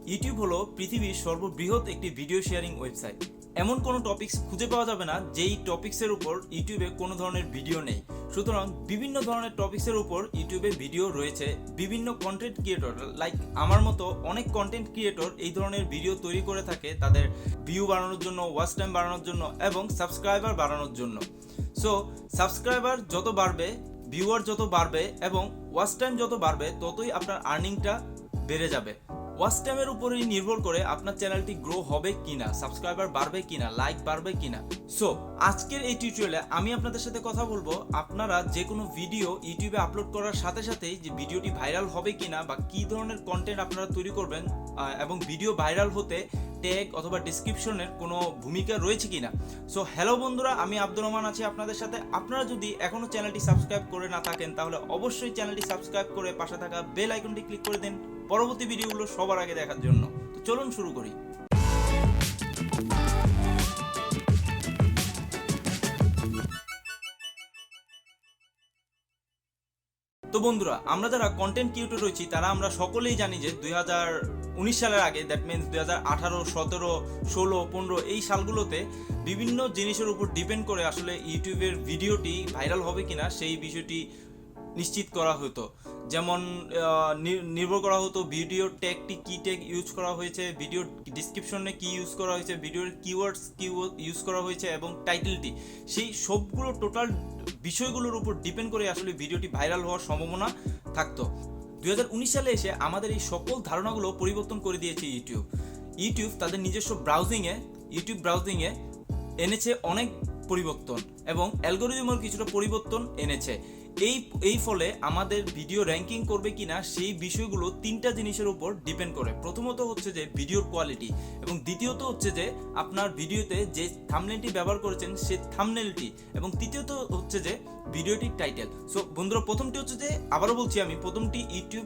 YouTube হলো পৃথিবীর সর্ববৃহৎ একটি ভিডিও শেয়ারিং ওয়েবসাইট। এমন কোনো টপিকস খুঁজে পাওয়া যাবে না যেই টপিক্সের উপর ইউটিউবে কোনো ধরনের ভিডিও নেই। সুতরাং বিভিন্ন ধরনের টপিক্সের উপর ইউটিউবে ভিডিও রয়েছে। বিভিন্ন কন্টেন্ট ক্রিয়েটর লাইক আমার মতো অনেক কন্টেন্ট ক্রিয়েটর এই ধরনের ভিডিও তৈরি করে থাকে তাদের ভিউ বাড়ানোর জন্য, ওয়াচ টাইম বাড়ানোর জন্য এবং সাবস্ক্রাইবার বাড়ানোর জন্য। সো সাবস্ক্রাইবার যত বাড়বে, ভিউয়ার যত বাড়বে এবং ওয়াচ টাইম যত বাড়বে, ততই আপনার আর্নিংটা বেড়ে যাবে। ওয়াচ টাইমের উপরেই নির্ভর করে আপনার চ্যানেলটি গ্রো হবে কিনা, সাবস্ক্রাইবার বাড়বে কিনা, লাইক বাড়বে কিনা। সো আজকের এই টিউটোরিয়ালে আমি আপনাদের সাথে কথা বলবো আপনারা যে কোনো ভিডিও ইউটিউবে আপলোড করার সাথে সাথেই যে ভিডিওটি ভাইরাল হবে কিনা বা কী ধরনের কন্টেন্ট আপনারা তৈরি করবেন এবং ভিডিও ভাইরাল হতে ট্যাগ অথবা ডিসক্রিপশনের কোনো ভূমিকা রয়েছে কিনা। সো হ্যালো বন্ধুরা, আমি আব্দুর রহমান আছি আপনাদের সাথে। আপনারা যদি এখনও চ্যানেলটি সাবস্ক্রাইব করে না থাকেন তাহলে অবশ্যই চ্যানেলটি সাবস্ক্রাইব করে পাশে থাকা বেল আইকনটি ক্লিক করে দিন পরবর্তী ভিডিওগুলো সবার আগে দেখার জন্য। তো চলুন শুরু করি। তো বন্ধুরা, আমরা যারা কন্টেন্ট ক্রিয়েটর রয়েছি তারা আমরা সকলেই জানি যে 2019 সালের আগে, দ্যাট মিনস 2018, 17, 16, 15 এই সালগুলোতে বিভিন্ন জিনিসের উপর ডিপেন্ড করে আসলে ইউটিউবের ভিডিওটি ভাইরাল হবে কিনা সেই বিষয়টি নিশ্চিত করা হতো। যেমন নির্ভর করা হতো ভিডিওর ট্যাগটি কী ট্যাগ ইউজ করা হয়েছে, ভিডিওর ডিসক্রিপশনে কী ইউজ করা হয়েছে, ভিডিওর কিওয়ার্ডস কী ইউজ করা হয়েছে এবং টাইটেলটি, সেই সবগুলো টোটাল বিষয়গুলোর উপর ডিপেন্ড করে আসলে ভিডিওটি ভাইরাল হওয়ার সম্ভাবনা থাকতো। 2019 সালে এসে আমাদের এই সকল ধারণাগুলো পরিবর্তন করে দিয়েছে ইউটিউব তাদের নিজস্ব ইউটিউব ব্রাউজিংয়ে এনেছে অনেক পরিবর্তন এবং অ্যালগোরিদমের কিছুটা পরিবর্তন এনেছে। এই ফলে আমাদের ভিডিও র্যাঙ্কিং করবে কিনা সেই বিষয়গুলো তিনটা জিনিসের উপর ডিপেন্ড করে। প্রথমত হচ্ছে যে ভিডিওর কোয়ালিটি, এবং দ্বিতীয়ত হচ্ছে যে আপনার ভিডিওতে যে থাম্বনেলটি ব্যবহার করেছেন সে থাম্বনেলটি, এবং তৃতীয়ত হচ্ছে যে ভিডিওটির টাইটেল। সো বন্ধুরা, প্রথমটি হচ্ছে যে, আবারও বলছি আমি, প্রথমটি ইউটিউব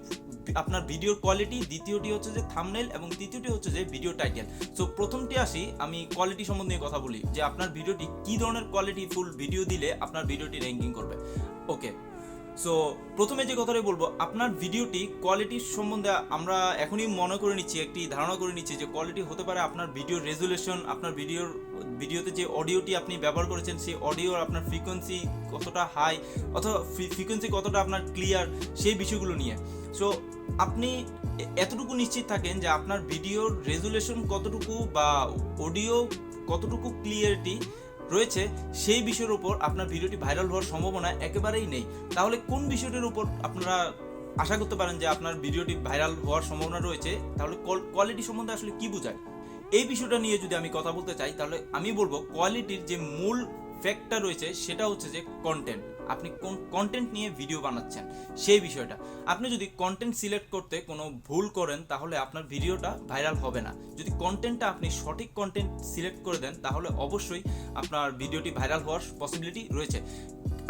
আপনার ভিডিওর কোয়ালিটি, দ্বিতীয়টি হচ্ছে যে থাম্বনেল এবং তৃতীয়টি হচ্ছে যে ভিডিও টাইটেল। সো প্রথমটি আসি, আমি কোয়ালিটি সম্বন্ধে কথা বলি যে আপনার ভিডিওটি কী ধরনের কোয়ালিটি ফুল ভিডিও দিলে আপনার ভিডিওটি র্যাঙ্কিং করবে। ওকে, সো প্রথমে যে কথাটাই বলবো, আপনার ভিডিওটি কোয়ালিটির সম্বন্ধে আমরা এখনই মনে করে নিচ্ছি, একটি ধারণা করে নিচ্ছি যে কোয়ালিটি হতে পারে আপনার ভিডিওর রেজুলেশন, আপনার ভিডিওতে যে অডিওটি আপনি ব্যবহার করেছেন সেই অডিওর আপনার ফ্রিকোয়েন্সি কতটা হাই অথবা ফ্রিকোয়েন্সি কতটা আপনার ক্লিয়ার, সেই বিষয়গুলো নিয়ে। সো আপনি এতটুকু নিশ্চিত থাকেন যে আপনার ভিডিওর রেজুলেশন কতটুকু বা অডিও কতটুকু ক্লিয়ারিটি রয়েছে, সেই বিষয়ের উপর আপনার ভিডিওটি ভাইরাল হওয়ার সম্ভাবনা একেবারেই নেই। তাহলে কোন বিষয়টির উপর আপনারা আশা করতে পারেন যে আপনার ভিডিওটি ভাইরাল হওয়ার সম্ভাবনা রয়েছে? তাহলে কোয়ালিটি সম্বন্ধে আসলে কি বোঝায় এই বিষয়টা নিয়ে যদি আমি কথা বলতে চাই, তাহলে আমি বলবো কোয়ালিটির যে মূল ফ্যাক্টর রয়েছে সেটা হচ্ছে যে কন্টেন্ট। আপনি কোন কন্টেন্ট নিয়ে ভিডিও বানাচ্ছেন সেই বিষয়টা। আপনি যদি কন্টেন্ট সিলেক্ট করতে কোনো ভুল করেন তাহলে আপনার ভিডিওটা ভাইরাল হবে না। যদি কন্টেন্টটা আপনি সঠিক কন্টেন্ট সিলেক্ট করে দেন তাহলে অবশ্যই আপনার ভিডিওটি ভাইরাল হওয়ার পসিবিলিটি রয়েছে।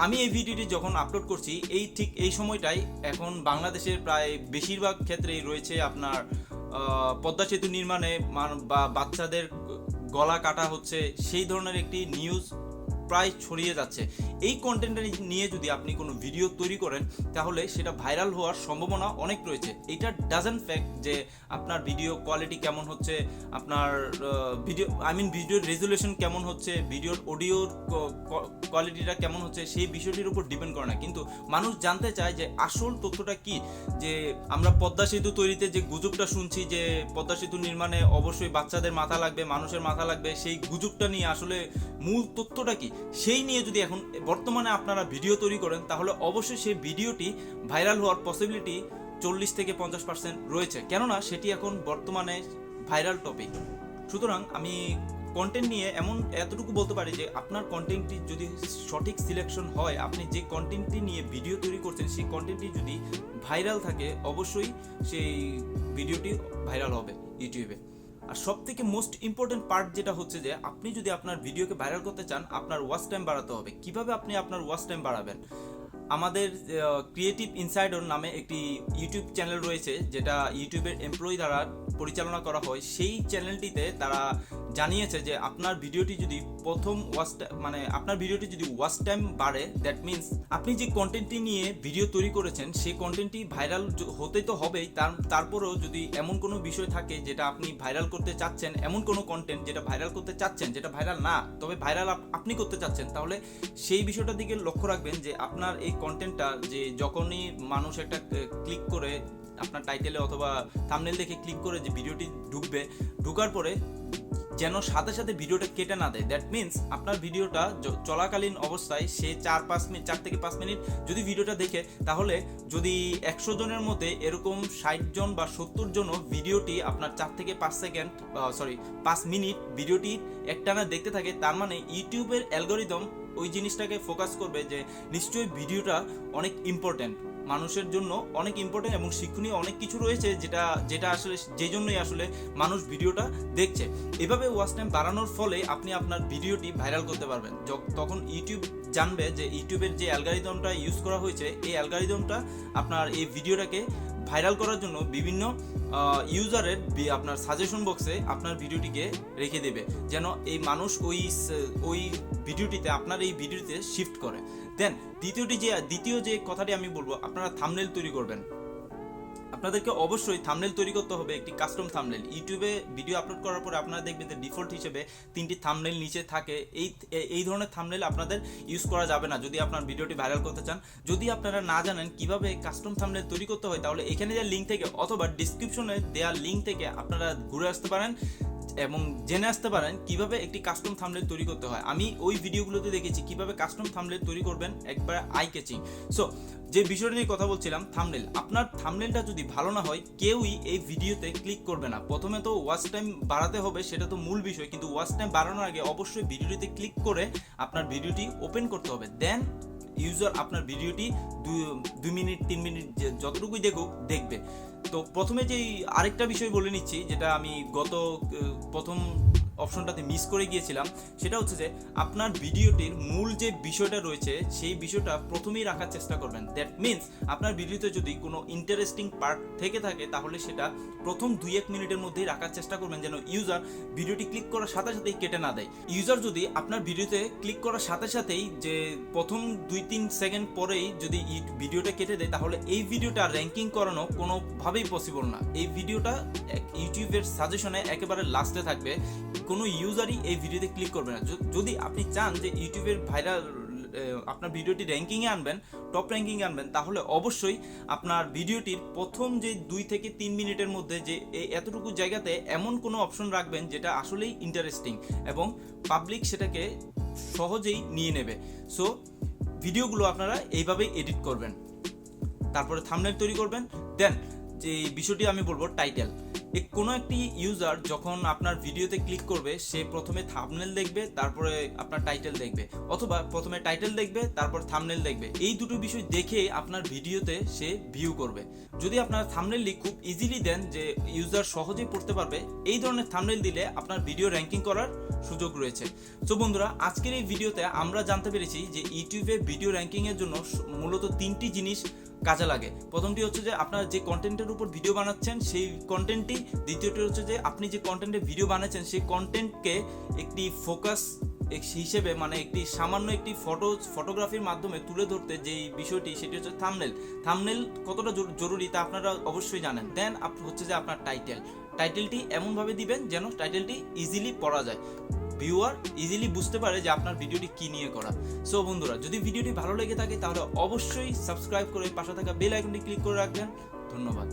আমি এই ভিডিওটি যখন আপলোড করছি ঠিক এই সময়টাই এখন বাংলাদেশের প্রায় বেশিরভাগ ক্ষেত্রেই রয়েছে আপনার পদ্মা সেতু নির্মাণে বা বাচ্চাদের গলা কাটা হচ্ছে, সেই ধরনের একটি নিউজ প্রায় ছড়িয়ে যাচ্ছে। এই কন্টেন্ট নিয়ে যদি আপনি কোনো ভিডিও তৈরি করেন তাহলে সেটা ভাইরাল হওয়ার সম্ভাবনা অনেক রয়েছে। এটা ডাজন্ট ফ্যাক্ট যে আপনার ভিডিও কোয়ালিটি কেমন হচ্ছে, আপনার ভিডিওর রেজুলেশন কেমন হচ্ছে, ভিডিওর অডিওর কোয়ালিটিটা কেমন হচ্ছে, সেই বিষয়টির উপর ডিপেন্ড করে না। কিন্তু মানুষ জানতে চায় যে আসল তথ্যটা কি। যে আমরা পদ্মা সেতু তৈরিতে যে গুজবটা শুনছি যে পদ্মা সেতু নির্মাণে অবশ্যই বাচ্চাদের মাথা লাগবে, মানুষের মাথা লাগবে, সেই গুজবটা নিয়ে আসলে মূল তথ্যটা কি, সেই নিয়ে যদি এখন বর্তমানে আপনারা ভিডিও তৈরি করেন তাহলে অবশ্যই সেই ভিডিওটি ভাইরাল হওয়ার পসিবিলিটি 40 থেকে 50% রয়েছে, কেননা সেটি এখন বর্তমানে ভাইরাল টপিক। সুতরাং আমি কন্টেন্ট নিয়ে এতটুকু বলতে পারি যে আপনার কন্টেন্টটি যদি সঠিক সিলেকশন হয়, আপনি যে কন্টেন্টটি নিয়ে ভিডিও তৈরি করছেন সেই কন্টেন্টটি যদি ভাইরাল থাকে অবশ্যই সেই ভিডিওটি ভাইরাল হবে ইউটিউবে। আর সব থেকে মোস্ট ইম্পর্টেন্ট পার্ট যেটা হচ্ছে যে আপনি যদি আপনার ভিডিওকে ভাইরাল করতে চান আপনার ওয়াচ টাইম বাড়াতে হবে। কিভাবে আপনি আপনার ওয়াচ টাইম বাড়াবেন? আমাদের ক্রিয়েটিভ ইনসাইডর নামে একটি ইউটিউব চ্যানেল রয়েছে যেটা ইউটিউবের এমপ্লয়ি দ্বারা পরিচালনা করা হয়। সেই চ্যানেলটিতে তারা জানিয়েছে যে আপনার ভিডিওটি যদি প্রথম মানে আপনার ভিডিওটি যদি ওয়াচ টাইম বাড়ে, দ্যাট মিনস আপনি যে কন্টেন্টটি নিয়ে ভিডিও তৈরি করেছেন সেই কন্টেন্টটি ভাইরাল হতে তো হবেই, তারপরেও যদি এমন কোনো বিষয় থাকে যেটা আপনি ভাইরাল করতে চাচ্ছেন, এমন কোনো কন্টেন্ট যেটা ভাইরাল করতে চাচ্ছেন, যেটা ভাইরাল না তবে ভাইরাল আপনি করতে চাচ্ছেন, তাহলে সেই বিষয়টার দিকে লক্ষ্য রাখবেন যে আপনার এই কন্টেন্টটা যে যখনই মানুষ একটা ক্লিক করে আপনার টাইটেলে অথবা থাম্বনেল দেখে ক্লিক করে যে ভিডিওটি ঢুকার পরে যেন সাথে সাথে ভিডিওটা কেটে না দেয়। দ্যাট মিনস আপনার ভিডিওটা চলাকালীন অবস্থায় সে 4 থেকে 5 মিনিট যদি ভিডিওটা দেখে, তাহলে যদি 100 জনের মধ্যে এরকম 60 জন বা 70 জনও ভিডিওটি আপনার 4 থেকে 5 মিনিট ভিডিওটি একটানা দেখতে থাকে, তার মানে ইউটিউবের অ্যালগরিদম ওই জিনিসটাকে ফোকাস করবে যে নিশ্চয়ই ভিডিওটা অনেক ইম্পর্টেন্ট, মানুষের জন্য অনেক ইম্পর্টেন্ট এবং শিক্ষণীয় অনেক কিছু রয়েছে, যেটা আসলে যে জন্যই আসলে মানুষ ভিডিওটা দেখছে। এভাবে ওয়াচ টাইম বাড়ানোর ফলে আপনি আপনার ভিডিওটি ভাইরাল করতে পারবেন। তখন ইউটিউব জানবে যে ইউটিউবের যে অ্যালগরিদমটা ইউজ করা হয়েছে, এই অ্যালগরিদমটা আপনার এই ভিডিওটাকে ভাইরাল করার জন্য বিভিন্ন ইউজারের আপনার সাজেশন বক্সে আপনার ভিডিওটিকে রেখে দেবে, যেন এই মানুষ ওই ভিডিওটিতে আপনার এই ভিডিওটিতে শিফট করে। দেন দ্বিতীয় যে কথাটি আমি বলবো, আপনারা থাম্বনেল তৈরি করবেন। আপনাদেরকে অবশ্যই থাম্বনেল তৈরি করতে হবে, একটি কাস্টম থাম্বনেল। ইউটিউবে ভিডিও আপলোড করার পরে আপনারা দেখবেন যে ডিফল্ট হিসেবে 3টি থাম্বনেল নিচে থাকে। এই ধরনের থাম্বনেল আপনাদের ইউজ করা যাবে না যদি আপনার ভিডিওটি ভাইরাল করতে চান। যদি আপনারা না জানেন কিভাবে কাস্টম থাম্বনেল তৈরি করতে হয়, তাহলে এখানে দেওয়া লিঙ্ক থেকে অথবা ডিসক্রিপশনে দেওয়া লিঙ্ক থেকে আপনারা ঘুরে আসতে পারেন এবং জেনে আসতে পারেন কিভাবে একটি কাস্টম থাম্বনেল তৈরি করতে হয়। আমি ওই ভিডিওগুলোতে দেখেছি কিভাবে কাস্টম থাম্বনেল তৈরি করবেন, একবার আই ক্যাচিং। সো যে বিষয়টা নিয়ে কথা বলছিলাম, থাম্বনেল। আপনার থাম্বনেলটা যদি ভালো না হয়, কেউই এই ভিডিওতে ক্লিক করবে না। প্রথমে তো ওয়াচ টাইম বাড়াতে হবে, সেটা তো মূল বিষয়, কিন্তু ওয়াচ টাইম বাড়ানোর আগে অবশ্যই ভিডিওটিতে ক্লিক করে আপনার ভিডিওটি ওপেন করতে হবে। দেন ইউজার আপনার ভিডিওটি 2 মিনিট 3 মিনিট যতটুকুই দেখবে। তো প্রথমে যেই আরেকটা বিষয় বলে নিচ্ছি, যেটা আমি প্রথম অপশনটাতে মিস করে গিয়েছিলাম, সেটা হচ্ছে যে আপনার ভিডিওটির মূল যে বিষয়টা রয়েছে সেই বিষয়টা প্রথমেই রাখার চেষ্টা করবেন। দ্যাট মিনস আপনার ভিডিওতে যদি কোনো ইন্টারেস্টিং পার্ট থেকে থাকে, তাহলে সেটা প্রথম 2-1 মিনিটের মধ্যেই রাখার চেষ্টা করবেন, যেন ইউজার ভিডিওটি ক্লিক করার সাথে সাথেই কেটে না দেয়। ইউজার যদি আপনার ভিডিওতে ক্লিক করার সাথে সাথেই যে প্রথম 2-3 সেকেন্ড পরেই যদি ভিডিওটা কেটে দেয়, তাহলে এই ভিডিওটা র্যাঙ্কিং করানো কোনোভাবেই পসিবল না। এই ভিডিওটা ইউটিউবের সাজেশনে একেবারে লাস্টে থাকবে, কোনো ইউজারই এই ভিডিওতে ক্লিক করবে না। যদি আপনি চান যে ইউটিউবের ভাইরাল আপনার ভিডিওটি র্যাঙ্কিংয়ে আনবেন, টপ র্যাঙ্কিংয়ে আনবেন, তাহলে অবশ্যই আপনার ভিডিওটির প্রথম যে 2 থেকে 3 মিনিটের মধ্যে যে এতটুকু জায়গাতে এমন কোনো অপশন রাখবেন যেটা আসলেই ইন্টারেস্টিং এবং পাবলিক সেটাকে সহজেই নিয়ে নেবে। সো ভিডিওগুলো আপনারা এইভাবেই এডিট করবেন, তারপরে থাম্বনেল তৈরি করবেন। দেন যে বিষয়টি আমি বলবো, টাইটেল। কোনো একটি ইউজার যখন আপনার ভিডিওতে ক্লিক করবে, সে প্রথমে থাম্বনেল দেখবে, তারপরে আপনার টাইটেল দেখবে, অথবা প্রথমে টাইটেল দেখবে তারপর থাম্বনেল দেখবে। এই দুটো বিষয় দেখে আপনার ভিডিওতে সে ভিউ করবে। যদি আপনার থাম্বনেলটি খুব ইজিলি দেন, যে ইউজার সহজেই পড়তে পারবে, এই ধরনের থাম্বনেল দিলে আপনার ভিডিও র্যাঙ্কিং করার সুযোগ রয়েছে। সো বন্ধুরা, আজকের এই ভিডিওতে আমরা জানতে পেরেছি যে ইউটিউবে ভিডিও র্যাঙ্কিংয়ের জন্য মূলত 3টি জিনিস কাজে লাগে। প্রথমটি হচ্ছে যে আপনার যে কন্টেন্টের উপর ভিডিও বানাচ্ছেন সেই কন্টেন্টটি, দ্বিতীয়টি হচ্ছে যে আপনি যে কন্টেন্টে ভিডিও বানাচ্ছেন সেই কন্টেন্টকে একটি ফোকাস হিসেবে, মানে একটি সামান্য একটি ফটোগ্রাফির মাধ্যমে তুলে ধরতে যেই বিষয়টি, সেটি হচ্ছে থাম্বনেল কতটা জরুরি তা আপনারা অবশ্যই জানেন। দেন হচ্ছে যে আপনার টাইটেলটি এমনভাবে দিবেন যেন টাইটেলটি ইজিলি পড়া যায়, ভিউয়ার ইজিলি বুঝতে পারে যে আপনার ভিডিওটি কি নিয়ে করা। সো বন্ধুরা, যদি ভিডিওটি ভালো লেগে থাকে তাহলে অবশ্যই সাবস্ক্রাইব করে পাশে থাকা বেল আইকনটি ক্লিক করে রাখবেন। ধন্যবাদ।